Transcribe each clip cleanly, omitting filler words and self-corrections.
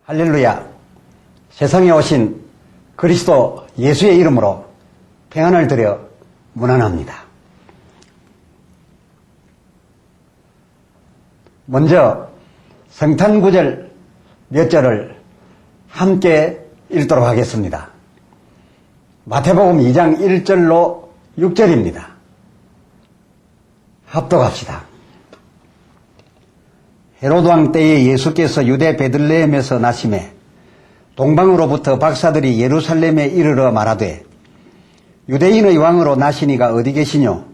할렐루야. 세상에 오신 그리스도 예수의 이름으로 평안을 드려 문안합니다. 먼저 성탄구절 몇 절을 함께 읽도록 하겠습니다. 마태복음 2장 1절로 6절입니다. 합독합시다. 헤로드 왕 때에 예수께서 유대 베들레헴에서 나시매 동방으로부터 박사들이 예루살렘에 이르러 말하되 유대인의 왕으로 나시니가 어디 계시뇨?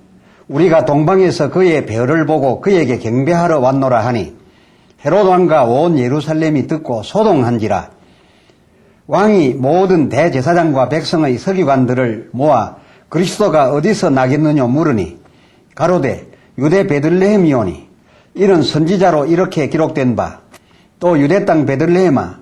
우리가 동방에서 그의 별을 보고 그에게 경배하러 왔노라 하니 헤로드 왕과 온 예루살렘이 듣고 소동한지라. 왕이 모든 대제사장과 백성의 서기관들을 모아 그리스도가 어디서 나겠느냐 물으니 가로되 유대 베들레헴이오니 이는 선지자로 이렇게 기록된 바 또 유대 땅 베들레헴아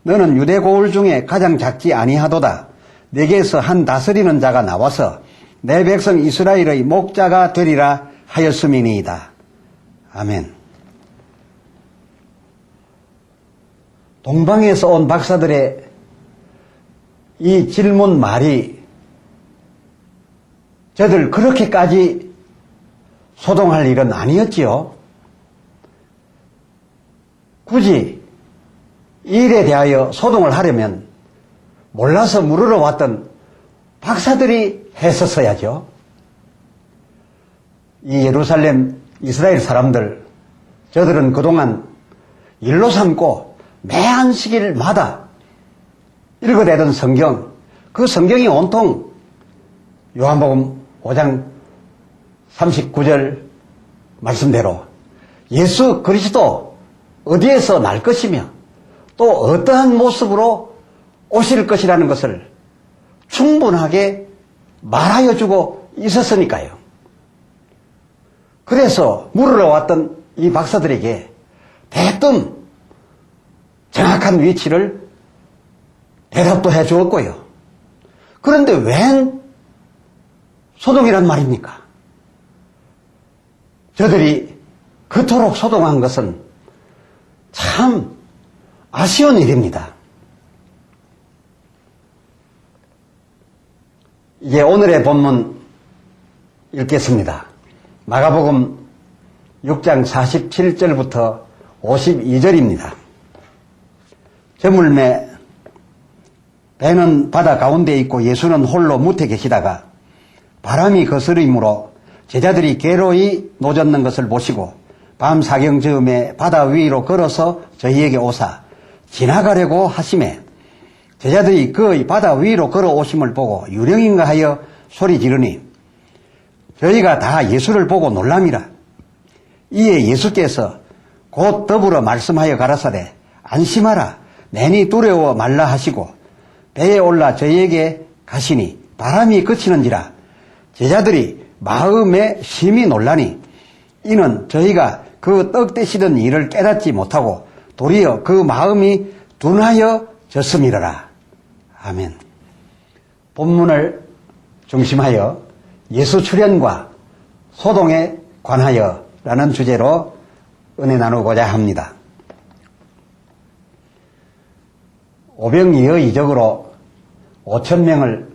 너는 유대 고을 중에 가장 작지 아니하도다. 내게서 한 다스리는 자가 나와서 내 백성 이스라엘의 목자가 되리라 하였음이니이다. 아멘. 동방에서 온 박사들의 이 질문 말이 저들 그렇게까지 소동할 일은 아니었지요. 굳이 이 일에 대하여 소동을 하려면 몰라서 물으러 왔던 박사들이 했었어야죠. 이 예루살렘 이스라엘 사람들, 저들은 그동안 일로 삼고 매 안식일마다 읽어대던 성경, 그 성경이 온통 요한복음 5장 39절 말씀대로 예수 그리스도 어디에서 날 것이며 또 어떠한 모습으로 오실 것이라는 것을 충분하게 말하여 주고 있었으니까요. 그래서 물으러 왔던 이 박사들에게 대뜸 정확한 위치를 대답도 해 주었고요. 그런데 웬 소동이란 말입니까? 저들이 그토록 소동한 것은 참 아쉬운 일입니다. 이제 오늘의 본문 읽겠습니다. 마가복음 6장 47절부터 52절입니다. 저물매 배는 바다 가운데 있고 예수는 홀로 무태 계시다가 바람이 거스름으로 제자들이 괴로이 노젓는 것을 보시고 밤 사경즈음에 바다 위로 걸어서 저희에게 오사 지나가려고 하시매 제자들이 그의 바다 위로 걸어오심을 보고 유령인가 하여 소리 지르니 저희가 다 예수를 보고 놀람이라. 이에 예수께서 곧 더불어 말씀하여 가라사대 안심하라 내니 두려워 말라 하시고 배에 올라 저희에게 가시니 바람이 그치는지라. 제자들이 마음에 심히 놀라니 이는 저희가 그 떡 떼시던 일을 깨닫지 못하고 도리어 그 마음이 둔하여 졌음이라라. 아멘. 본문을 중심하여 예수 출현과 소동에 관하여 라는 주제로 은혜 나누고자 합니다. 오병이어 이적으로 5,000명을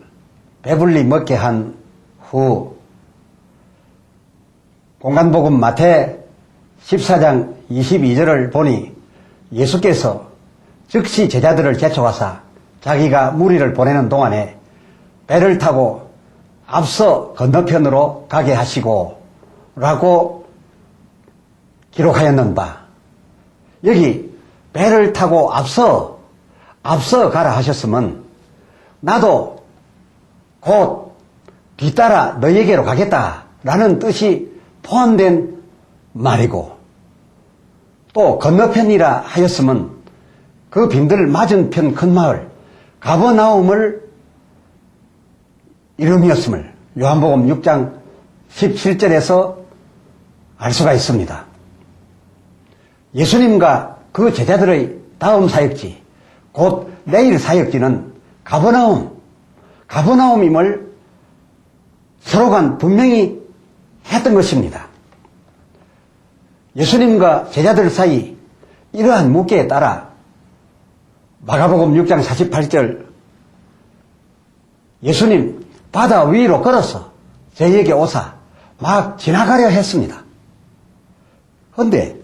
배불리 먹게 한 후 공간복음 마태 14장 22절을 보니 예수께서 즉시 제자들을 제쳐와사 자기가 무리를 보내는 동안에 배를 타고 앞서 건너편으로 가게 하시고 라고 기록하였는 바 여기 배를 타고 앞서 가라 하셨으면 나도 곧 뒤따라 너희에게로 가겠다라는 뜻이 포함된 말이고 또 건너편이라 하였으면 그 빈들 맞은편 큰 마을 가버나움을 이름이었음을 요한복음 6장 17절에서 알 수가 있습니다. 예수님과 그 제자들의 다음 사역지 곧 내일 사역지는 가버나움임을 서로간 분명히 했던 것입니다. 예수님과 제자들 사이 이러한 묵계에 따라 마가복음 6장 48절 예수님 바다 위로 걸어서 저희에게 오사 막 지나가려 했습니다. 그런데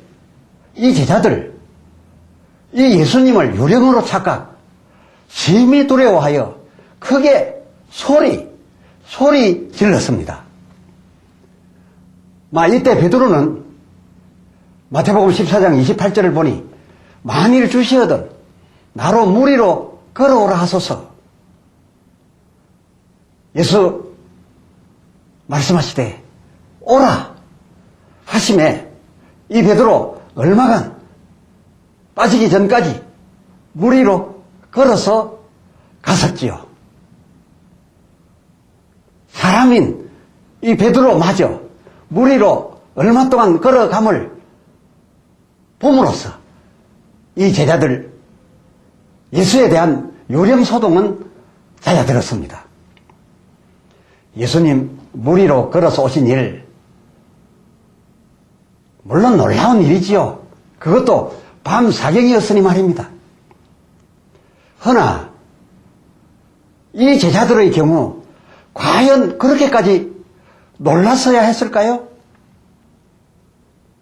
이 제자들 이 예수님을 유령으로 착각 심히 두려워하여 크게 소리 질렀습니다. 이때 베드로는 마태복음 14장 28절을 보니 만일 주시거든 나로 물 위로 걸어오라 하소서. 예수 말씀하시되 오라 하심에 이 베드로 얼마간 빠지기 전까지 물 위로 걸어서 갔었지요. 사람인 이 베드로마저 물 위로 얼마 동안 걸어감을 봄으로써 이 제자들 예수에 대한 요령소동은 잦아들었습니다. 예수님 물 위로 걸어서 오신 일 물론 놀라운 일이지요. 그것도 밤 사경이었으니 말입니다. 허나 이 제자들의 경우 과연 그렇게까지 놀랐어야 했을까요?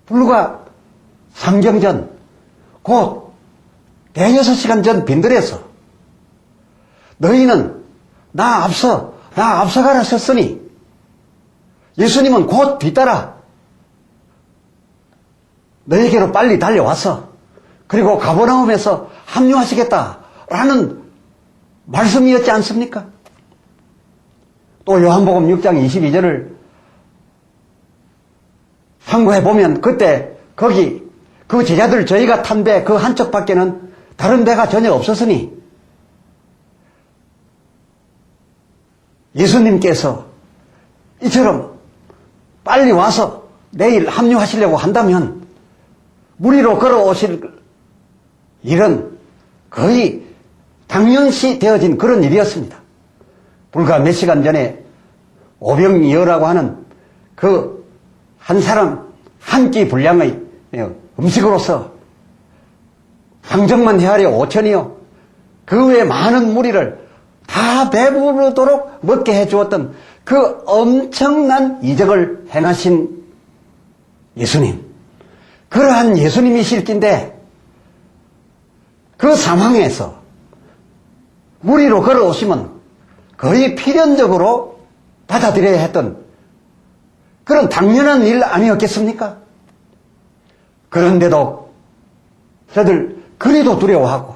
불과 3경 전, 곧 대여섯 시간 전 빈들에서 너희는 나 앞서가라 썼으니 예수님은 곧 뒤따라 너희에게로 빨리 달려와서 그리고 가버나움에서 합류하시겠다라는 말씀이었지 않습니까? 또 요한복음 6장 22절을 참고해보면 그때 거기 그 제자들 저희가 탄 배 그 한쪽 밖에는 다른 배가 전혀 없었으니 예수님께서 이처럼 빨리 와서 내일 합류하시려고 한다면 물 위로 걸어오실 일은 거의 당연시 되어진 그런 일이었습니다. 불과 몇 시간 전에 오병이어라고 하는 그 한 사람 한 끼 분량의 음식으로서 항정만 헤아려 5천이요. 그 외에 많은 무리를 다 배부르도록 먹게 해주었던 그 엄청난 이적을 행하신 예수님. 그러한 예수님이실진데 그 상황에서 물 위로 걸어오시면 거의 필연적으로 받아들여야 했던 그런 당연한 일 아니었겠습니까? 그런데도 저들 그리도 두려워하고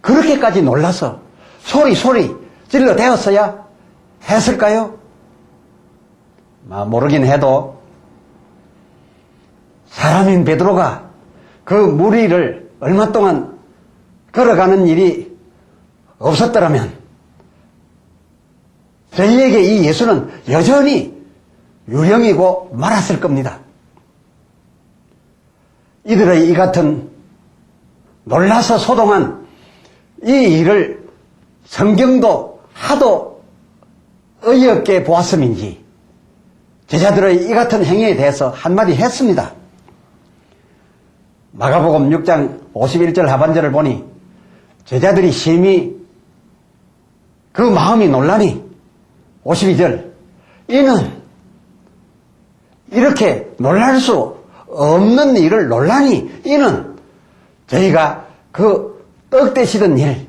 그렇게까지 놀라서 소리 질러대었어야 했을까요? 모르긴 해도 사람인 베드로가 그 물 위를 얼마 동안 걸어가는 일이 없었더라면 저희에게 이 예수는 여전히 유령이고 말았을 겁니다. 이들의 이 같은 놀라서 소동한 이 일을 성경도 하도 어이없게 보았음인지 제자들의 이 같은 행위에 대해서 한마디 했습니다. 마가복음 6장 51절 하반절을 보니 제자들이 심히 그 마음이 놀라니 52절 이는 이렇게 놀랄 수 없는 일을 놀라니 이는 저희가 그 떡 떼시던 일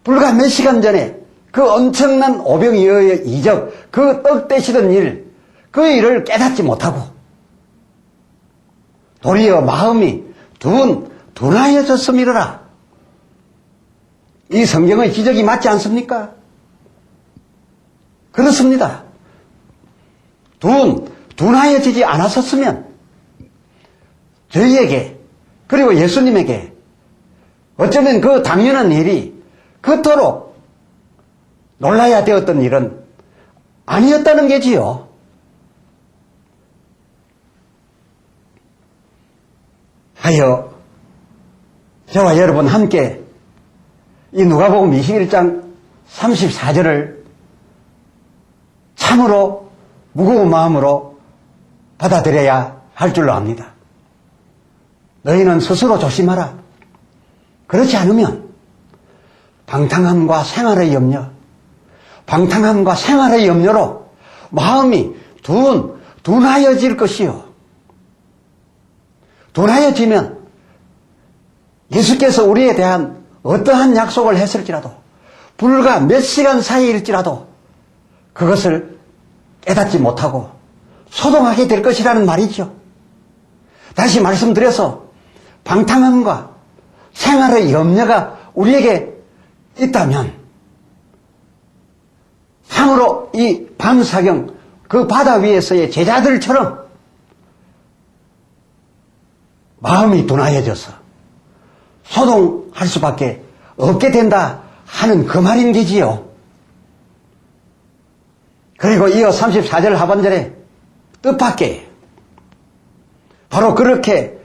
불과 몇 시간 전에 그 엄청난 오병이어의 이적 그 떡 떼시던 일 그 일을 깨닫지 못하고 도리어 마음이 둔하여졌음이로라. 이 성경의 지적이 맞지 않습니까? 그렇습니다. 둔하여지지 않았었으면 저희에게 그리고 예수님에게 어쩌면 그 당연한 일이 그토록 놀라야 되었던 일은 아니었다는 게지요. 하여 저와 여러분 함께 이 누가복음 21장 34절을 참으로 무거운 마음으로 받아들여야 할 줄로 압니다. 너희는 스스로 조심하라. 그렇지 않으면 방탕함과 생활의 염려, 방탕함과 생활의 염려로 마음이 둔하여질 것이요. 둔하여지면 예수께서 우리에 대한 어떠한 약속을 했을지라도 불과 몇 시간 사이일지라도 그것을 깨닫지 못하고 소동하게 될 것이라는 말이죠. 다시 말씀드려서 방탕함과 생활의 염려가 우리에게 있다면 참으로 이 밤사경 그 바다 위에서의 제자들처럼 마음이 둔하여져서 소동할 수밖에 없게 된다 하는 그 말인지요. 그리고 이어 34절 하반절에 뜻밖의 바로 그렇게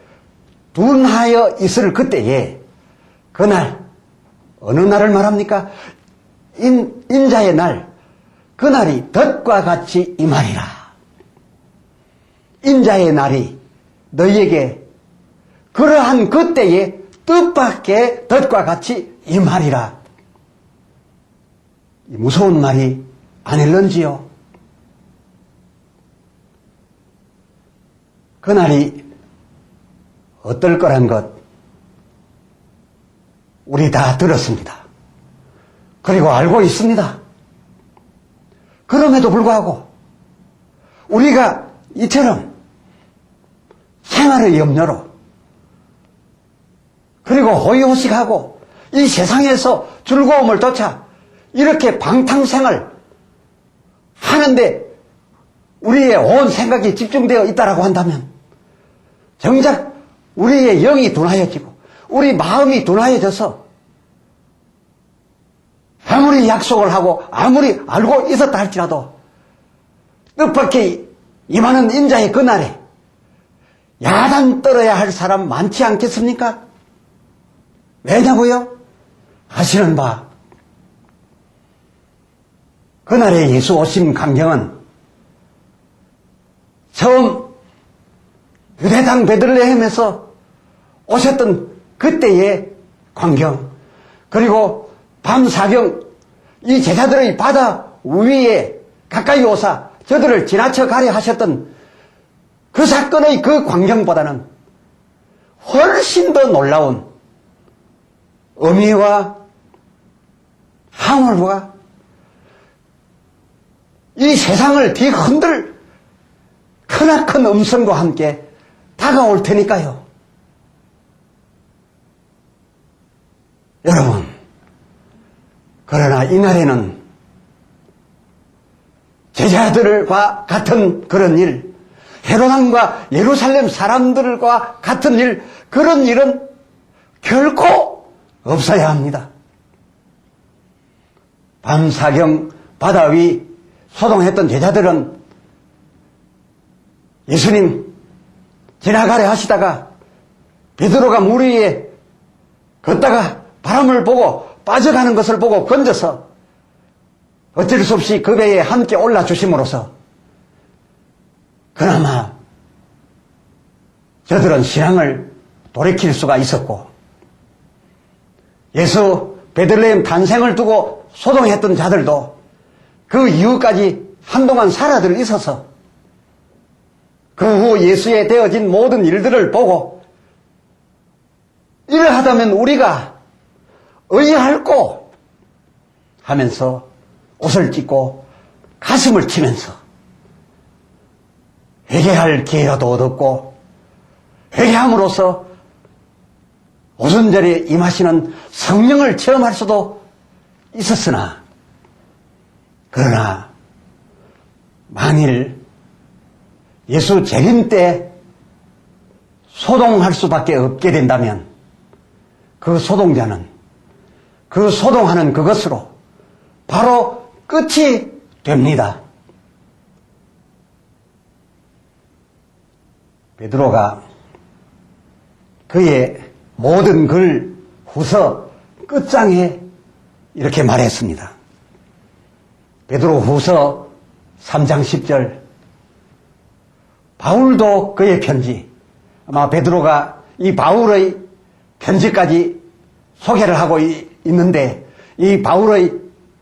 둔하여 있을 그때에 그날 어느 날을 말합니까? 인자의 날 그날이 덫과 같이 임하리라. 인자의 날이 너희에게 그러한 그때에 뜻밖의 덫과 같이 임하리라. 무서운 말이 아닐런지요. 그날이 어떨 거란 것 우리 다 들었습니다. 그리고 알고 있습니다. 그럼에도 불구하고 우리가 이처럼 생활의 염려로 그리고 호의호식하고 이 세상에서 즐거움을 쫓아 이렇게 방탕생활 하는데 우리의 온 생각이 집중되어 있다라고 한다면 정작 우리의 영이 둔하여지고 우리 마음이 둔하여져서 아무리 약속을 하고 아무리 알고 있었다 할지라도 뜻밖의 임하는 인자의 그날에 야단 떨어야 할 사람 많지 않겠습니까? 왜냐고요? 아시는 바 그날의 예수 오심 광경은 처음 유대 땅 베들레헴에서 오셨던 그때의 광경 그리고 밤사경 이 제자들의 바다 위에 가까이 오사 저들을 지나쳐 가려 하셨던 그 사건의 그 광경보다는 훨씬 더 놀라운 의미와 함을과 이 세상을 뒤흔들 크나큰 음성과 함께 다가올 테니까요. 여러분, 그러나 이날에는 제자들과 같은 그런 일, 헤롯왕과 예루살렘 사람들과 같은 일, 그런 일은 결코 없어야 합니다. 밤사경 바다 위 소동했던 제자들은 예수님 지나가려 하시다가 베드로가 물 위에 걷다가 바람을 보고 빠져가는 것을 보고 건져서 어쩔 수 없이 그 배에 함께 올라주심으로써 그나마 저들은 신앙을 돌이킬 수가 있었고 예수 베들레헴 탄생을 두고 소동했던 자들도 그 이후까지 한동안 사라들 있어서 그 후 예수에 되어진 모든 일들을 보고 이러하다면 우리가 의할꼬 하면서 옷을 찢고 가슴을 치면서 회개할 기회라도 얻었고 회개함으로써 오순절에 임하시는 성령을 체험할 수도 있었으나 그러나 만일 예수 재림 때 소동할 수밖에 없게 된다면 그 소동자는 그 소동하는 그것으로 바로 끝이 됩니다. 베드로가 그의 모든 글 후서 끝장에 이렇게 말했습니다. 베드로 후서 3장 10절 바울도 그의 편지 아마 베드로가 이 바울의 편지까지 소개를 하고 있는데 이 바울의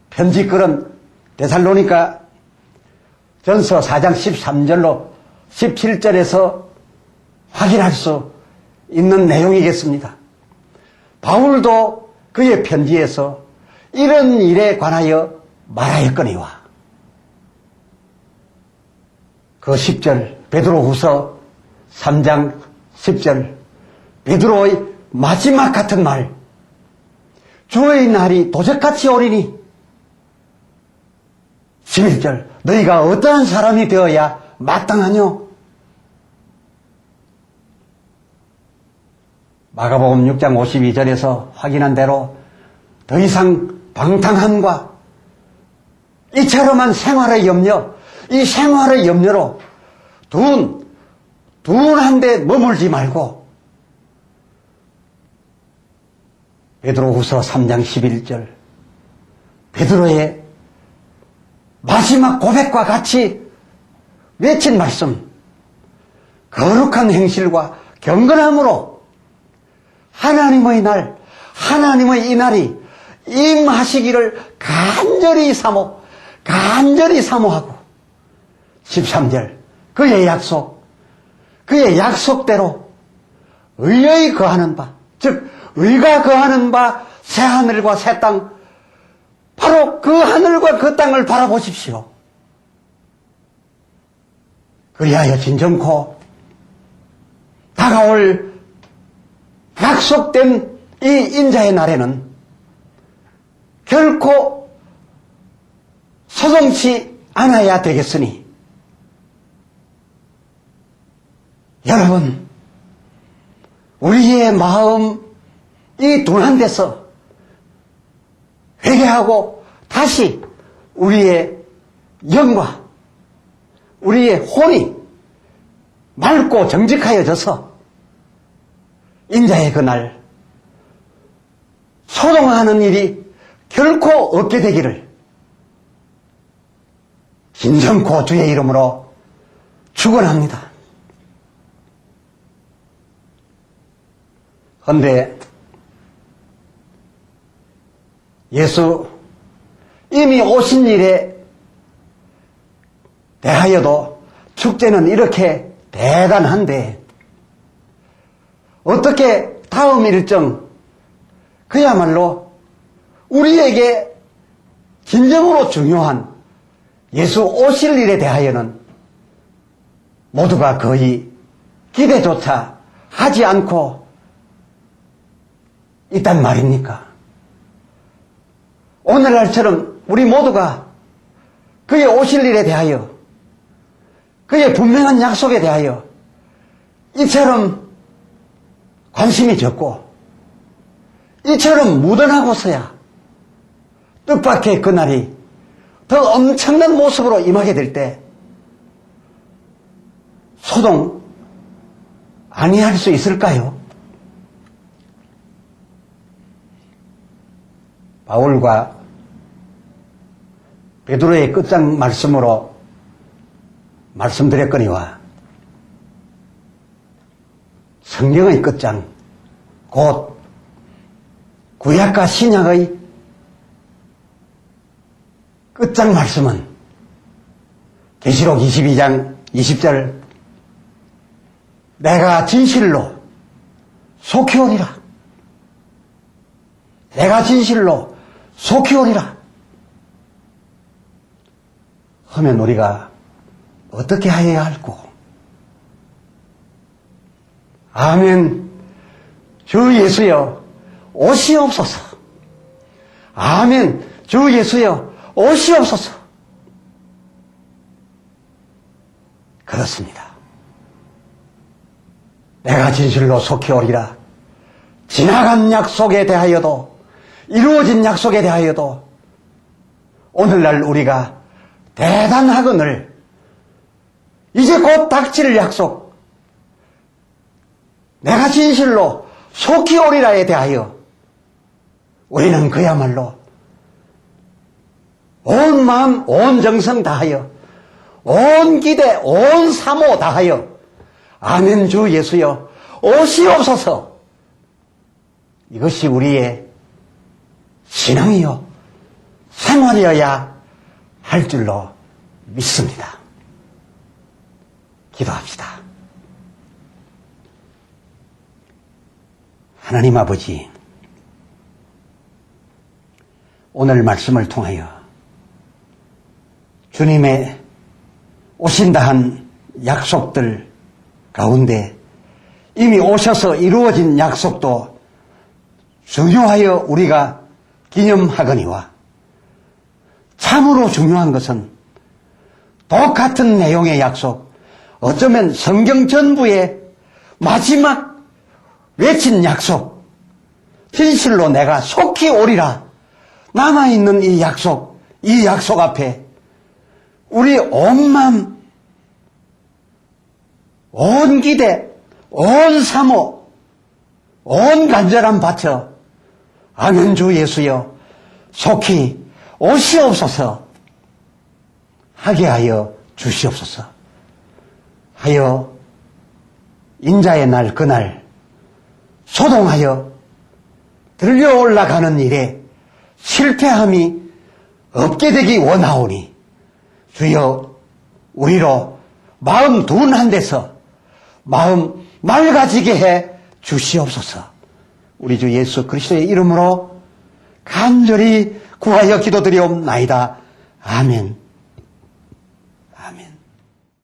편지글은 데살로니가 전서 4장 13절로 17절에서 확인할 수 있는 내용이겠습니다. 바울도 그의 편지에서 이런 일에 관하여 말하였거니와 그 10절 베드로후서 3장 10절 베드로의 마지막 같은 말 주의 날이 도적같이 오리니 11절 너희가 어떠한 사람이 되어야 마땅하뇨. 마가복음 6장 52절에서 확인한 대로 더 이상 방탕함과 이처럼한 생활의 염려, 이 생활의 염려로 둔한 데 머물지 말고 베드로후서 3장 11절 베드로의 마지막 고백과 같이 외친 말씀 거룩한 행실과 경건함으로 하나님의 날, 하나님의 이 날이 임하시기를 간절히 사모하고 13절 그의 약속대로 의의 거하는 바, 즉 의가 거하는 바 새하늘과 새 땅, 바로 그 하늘과 그 땅을 바라보십시오. 그리하여 진정코 다가올 약속된 이 인자의 날에는 결코 소동치 않아야 되겠으니 여러분 우리의 마음 이 둔한 데서 회개하고 다시 우리의 영과 우리의 혼이 맑고 정직하여져서 인자의 그날 소동하는 일이 결코 없게 되기를 진정코 주의 이름으로 축원합니다. 그런데 예수 이미 오신 일에 대하여도 축제는 이렇게 대단한데 어떻게 다음 일정 그야말로 우리에게 진정으로 중요한 예수 오실 일에 대하여는 모두가 거의 기대조차 하지 않고 있단 말입니까? 오늘날처럼 우리 모두가 그의 오실 일에 대하여 그의 분명한 약속에 대하여 이처럼 관심이 적고 이처럼 무던하고서야 뜻밖의 그날이 더 엄청난 모습으로 임하게 될 때 소동 아니할 수 있을까요? 바울과 베드로의 끝장 말씀으로 말씀드렸거니와 성경의 끝장 곧 구약과 신약의 끝장 말씀은 계시록 22장 20절 내가 진실로 속히 오리라. 내가 진실로 속히 오리라. 하면 우리가 어떻게 하여야 할꼬? 아멘. 주 예수여 오시옵소서. 아멘. 주 예수여 오시옵소서. 그렇습니다. 내가 진실로 속히 오리라. 지나간 약속에 대하여도 이루어진 약속에 대하여도 오늘날 우리가 대단하거늘 이제 곧 닥칠 약속 내가 진실로 속히 오리라에 대하여 우리는 그야말로 온 마음 온 정성 다하여 온 기대 온 사모 다하여 아멘 주 예수여 오시옵소서. 이것이 우리의 신앙이요 생활이어야 할 줄로 믿습니다. 기도합시다. 하나님 아버지, 오늘 말씀을 통하여 주님의 오신다 한 약속들 가운데 이미 오셔서 이루어진 약속도 중요하여 우리가 기념하거니와, 참으로 중요한 것은 똑같은 내용의 약속, 어쩌면 성경 전부의 마지막 외친 약속, 진실로 내가 속히 오리라 남아있는 이 약속 앞에 우리 온 마음, 온 기대, 온 사모, 온 간절함 바쳐 아멘 주 예수여 속히 오시옵소서 하게 하여 주시옵소서 하여 인자의 날 그날 소동하여 들려 올라가는 일에 실패함이 없게 되기 원하오니 주여 우리로 마음 둔한 데서 마음 맑아지게 해 주시옵소서. 우리 주 예수 그리스도의 이름으로 간절히 구하여 기도드리옵나이다. 아멘.